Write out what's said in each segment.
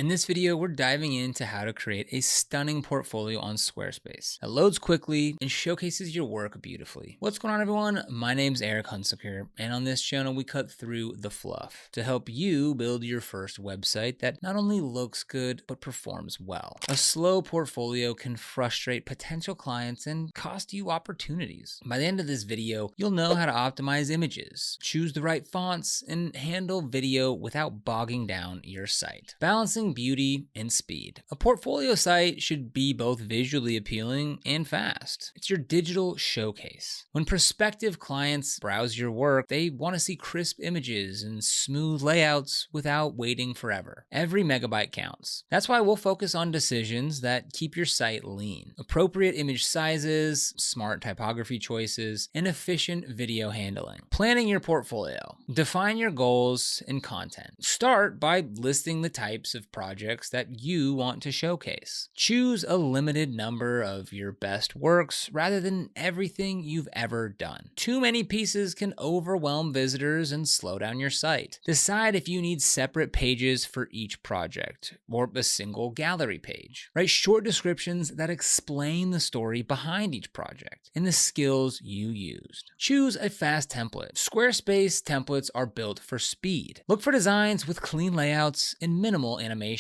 In this video, we're diving into how to create a stunning portfolio on Squarespace that loads quickly and showcases your work beautifully. What's going on, everyone? My name's Eric Hunsaker, and on this channel, we cut through the fluff to help you build your first website that not only looks good, but performs well. A slow portfolio can frustrate potential clients and cost you opportunities. By the end of this video, you'll know how to optimize images, choose the right fonts, and handle video without bogging down your site. Balancing beauty and speed. A portfolio site should be both visually appealing and fast. It's your digital showcase. When prospective clients browse your work, they want to see crisp images and smooth layouts without waiting forever. Every megabyte counts. That's why we'll focus on decisions that keep your site lean. Appropriate image sizes, smart typography choices, and efficient video handling. Planning your portfolio. Define your goals and content. Start by listing the types of projects that you want to showcase. Choose a limited number of your best works rather than everything you've ever done. Too many pieces can overwhelm visitors and slow down your site. Decide if you need separate pages for each project or a single gallery page. Write short descriptions that explain the story behind each project and the skills you used. Choose a fast template. Squarespace templates are built for speed. Look for designs with clean layouts and minimal animations.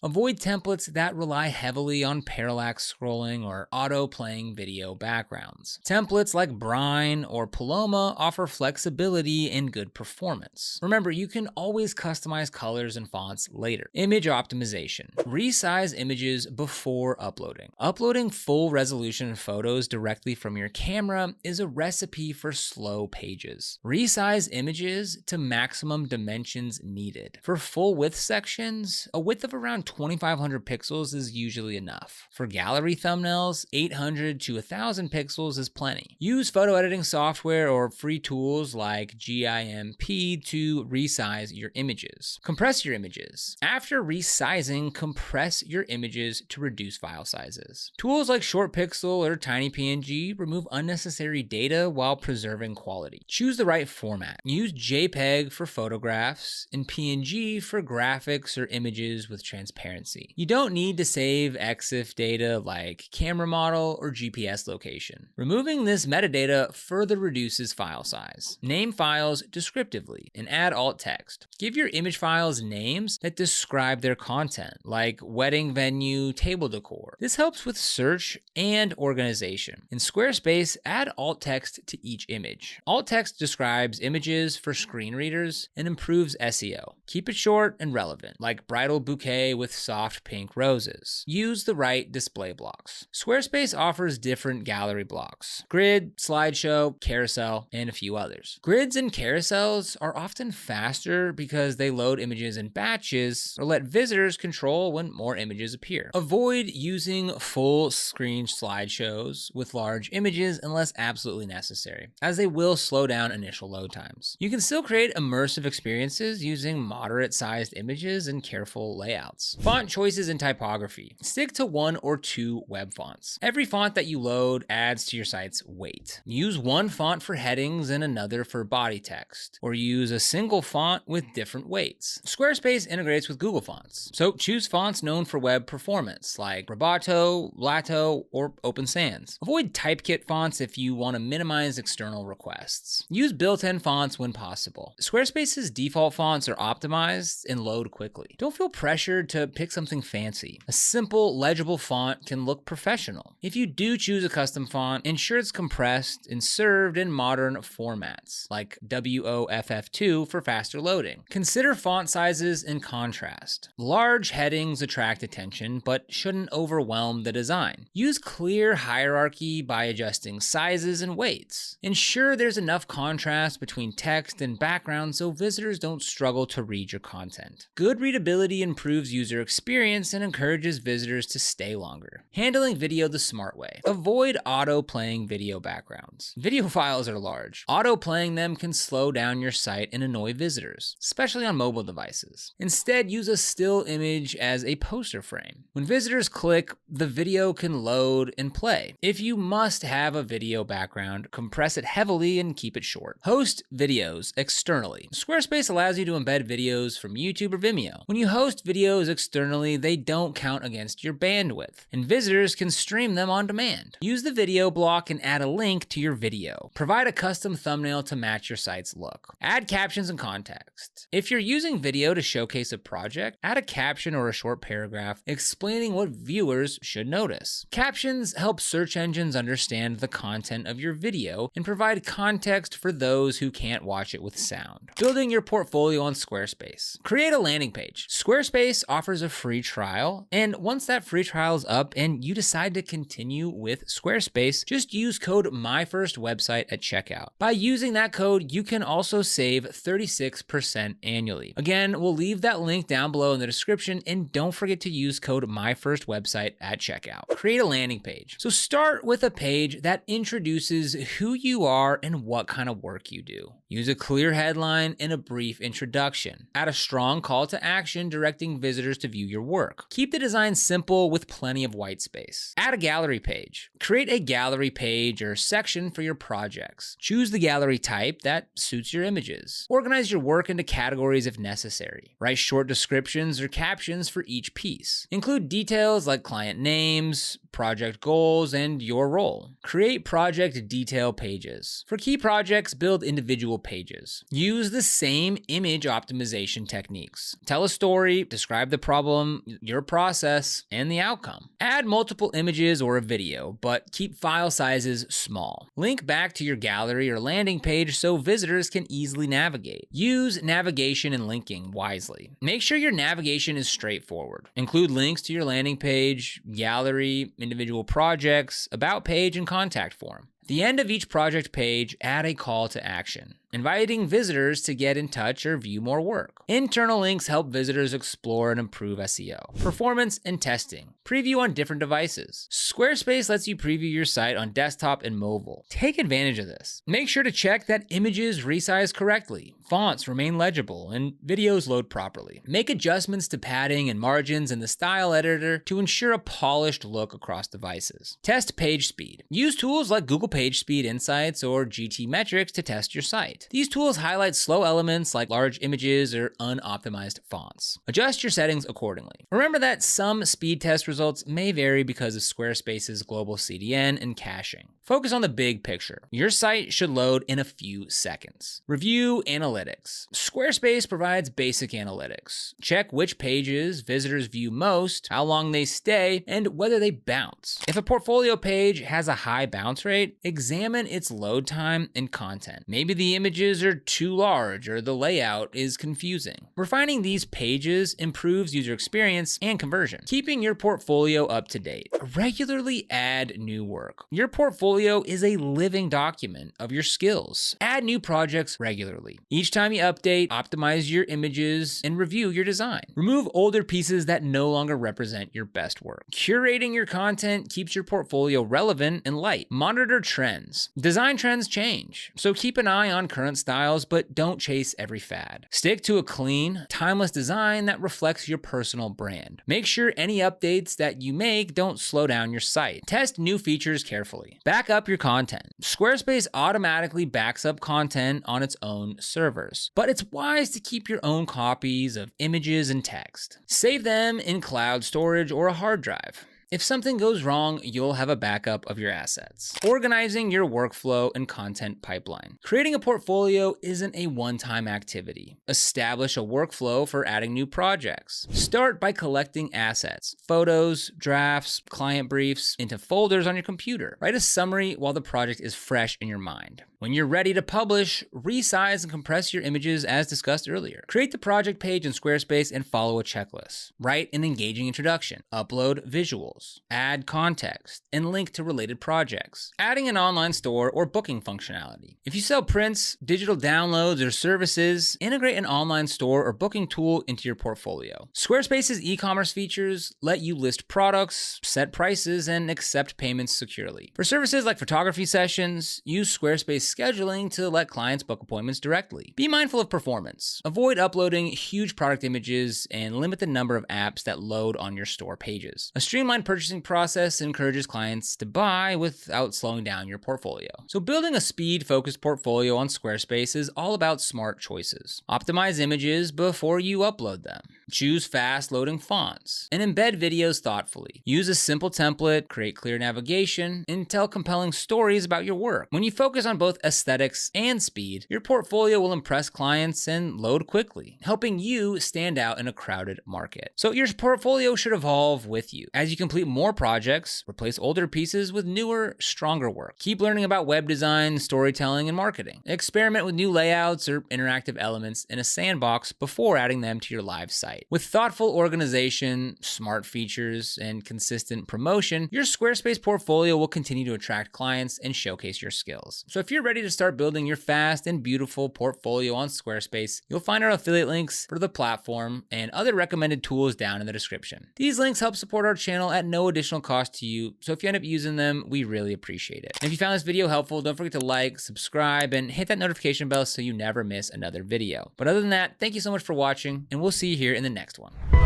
Avoid templates that rely heavily on parallax scrolling or auto-playing video backgrounds. Templates like Brine or Paloma offer flexibility and good performance. Remember, you can always customize colors and fonts later. Image optimization. Resize images before uploading. Uploading full resolution photos directly from your camera is a recipe for slow pages. Resize images to maximum dimensions needed. For full width sections, a width of around 2,500 pixels is usually enough. For gallery thumbnails, 800 to 1,000 pixels is plenty. Use photo editing software or free tools like GIMP to resize your images. Compress your images. After resizing, compress your images to reduce file sizes. Tools like Short Pixel or Tiny PNG remove unnecessary data while preserving quality. Choose the right format. Use JPEG for photographs and PNG for graphics or images with transparency. You don't need to save EXIF data like camera model or GPS location. Removing this metadata further reduces file size. Name files descriptively and add alt text. Give your image files names that describe their content, like wedding venue, table decor. This helps with search and organization. In Squarespace, add alt text to each image. Alt text describes images for screen readers and improves SEO. Keep it short and relevant, like bridal bouquet with soft pink roses. Use the right display blocks. Squarespace offers different gallery blocks: grid, slideshow, carousel, and a few others. Grids and carousels are often faster because they load images in batches or let visitors control when more images appear. Avoid using full screen slideshows with large images unless absolutely necessary, as they will slow down initial load times. You can still create immersive experiences using moderate-sized images and careful layouts. Font choices and typography. Stick to one or two web fonts. Every font that you load adds to your site's weight. Use one font for headings and another for body text, or use a single font with different weights. Squarespace integrates with Google Fonts, so choose fonts known for web performance like Roboto, Lato, or Open Sans. Avoid typekit fonts if you want to minimize external requests. Use built-in fonts when possible. Squarespace's default fonts are optimized and load quickly. Don't feel pressured to pick something fancy. A simple, legible font can look professional. If you do choose a custom font, ensure it's compressed and served in modern formats, like WOFF2 for faster loading. Consider font sizes and contrast. Large headings attract attention, but shouldn't overwhelm the design. Use clear hierarchy by adjusting sizes and weights. Ensure there's enough contrast between text and background so visitors don't struggle to read your content. Good readability improves user experience and encourages visitors to stay longer. Handling video the smart way. Avoid auto-playing video backgrounds. Video files are large. Auto-playing them can slow down your site and annoy visitors, especially on mobile devices. Instead, use a still image as a poster frame. When visitors click, the video can load and play. If you must have a video background, compress it heavily and keep it short. Host videos externally. Squarespace allows you to embed videos from YouTube or Vimeo. When you host videos externally, they don't count against your bandwidth, and visitors can stream them on demand. Use the video block and add a link to your video. Provide a custom thumbnail to match your site's look. Add captions and context. If you're using video to showcase a project, add a caption or a short paragraph explaining what viewers should notice. Captions help search engines understand the content of your video and provide context for those who can't watch it with sound. Building your portfolio on Squarespace. Create a landing page. Squarespace offers a free trial, and once that free trial is up and you decide to continue with Squarespace, just use code MyFirstWebsite at checkout. By using that code, you can also save 36% annually. Again, we'll leave that link down below in the description, and don't forget to use code MyFirstWebsite at checkout. Create a landing page. So start with a page that introduces who you are and what kind of work you do. Use a clear headline and a brief introduction. Add a strong call to action directing visitors to view your work. Keep the design simple with plenty of white space. Add a gallery page. Create a gallery page or section for your projects. Choose the gallery type that suits your images. Organize your work into categories if necessary. Write short descriptions or captions for each piece. Include details like client names, project goals, and your role. Create project detail pages. For key projects, build individual pages. Use the same image optimization techniques. Tell a story, describe the problem, your process, and the outcome. Add multiple images or a video, but keep file sizes small. Link back to your gallery or landing page so visitors can easily navigate. Use navigation and linking wisely. Make sure your navigation is straightforward. Include links to your landing page, gallery, individual projects, about page, and contact form. At the end of each project page, add a call to action, inviting visitors to get in touch or view more work. Internal links help visitors explore and improve SEO. Performance and testing. Preview on different devices. Squarespace lets you preview your site on desktop and mobile. Take advantage of this. Make sure to check that images resize correctly, fonts remain legible, and videos load properly. Make adjustments to padding and margins in the style editor to ensure a polished look across devices. Test page speed. Use tools like Google PageSpeed Insights or GTmetrix to test your site. These tools highlight slow elements like large images or unoptimized fonts. Adjust your settings accordingly. Remember that some speed test results may vary because of Squarespace's global CDN and caching. Focus on the big picture. Your site should load in a few seconds. Review analytics. Squarespace provides basic analytics. Check which pages visitors view most, how long they stay, and whether they bounce. If a portfolio page has a high bounce rate, examine its load time and content. Maybe the images are too large or the layout is confusing. Refining these pages improves user experience and conversion. Keeping your portfolio up to date. Regularly add new work. Your portfolio is a living document of your skills. Add new projects regularly. Each time you update, optimize your images, and review your design. Remove older pieces that no longer represent your best work. Curating your content keeps your portfolio relevant and light. Monitor trends. Design trends change, so keep an eye on current styles, but don't chase every fad. Stick to a clean, timeless design that reflects your personal brand. Make sure any updates that you make don't slow down your site. Test new features carefully. Back up your content. Squarespace automatically backs up content on its own servers, but it's wise to keep your own copies of images and text. Save them in cloud storage or a hard drive. If something goes wrong, you'll have a backup of your assets. Organizing your workflow and content pipeline. Creating a portfolio isn't a one-time activity. Establish a workflow for adding new projects. Start by collecting assets, photos, drafts, client briefs, into folders on your computer. Write a summary while the project is fresh in your mind. When you're ready to publish, resize and compress your images as discussed earlier. Create the project page in Squarespace and follow a checklist. Write an engaging introduction. Upload visuals. Add context and link to related projects. Adding an online store or booking functionality. If you sell prints, digital downloads, or services, integrate an online store or booking tool into your portfolio. Squarespace's e-commerce features let you list products, set prices, and accept payments securely. For services like photography sessions, use Squarespace scheduling to let clients book appointments directly. Be mindful of performance. Avoid uploading huge product images and limit the number of apps that load on your store pages. A streamlined purchasing process encourages clients to buy without slowing down your portfolio. So building a speed-focused portfolio on Squarespace is all about smart choices. Optimize images before you upload them. Choose fast-loading fonts, and embed videos thoughtfully. Use a simple template, create clear navigation, and tell compelling stories about your work. When you focus on both aesthetics and speed, your portfolio will impress clients and load quickly, helping you stand out in a crowded market. So your portfolio should evolve with you. As you complete more projects, replace older pieces with newer, stronger work. Keep learning about web design, storytelling, and marketing. Experiment with new layouts or interactive elements in a sandbox before adding them to your live site. With thoughtful organization, smart features, and consistent promotion, your Squarespace portfolio will continue to attract clients and showcase your skills. So if you're ready to start building your fast and beautiful portfolio on Squarespace, you'll find our affiliate links for the platform and other recommended tools down in the description. These links help support our channel at no additional cost to you, so if you end up using them, we really appreciate it. And if you found this video helpful, don't forget to like, subscribe, and hit that notification bell so you never miss another video. But other than that, thank you so much for watching, and we'll see you here in the next one.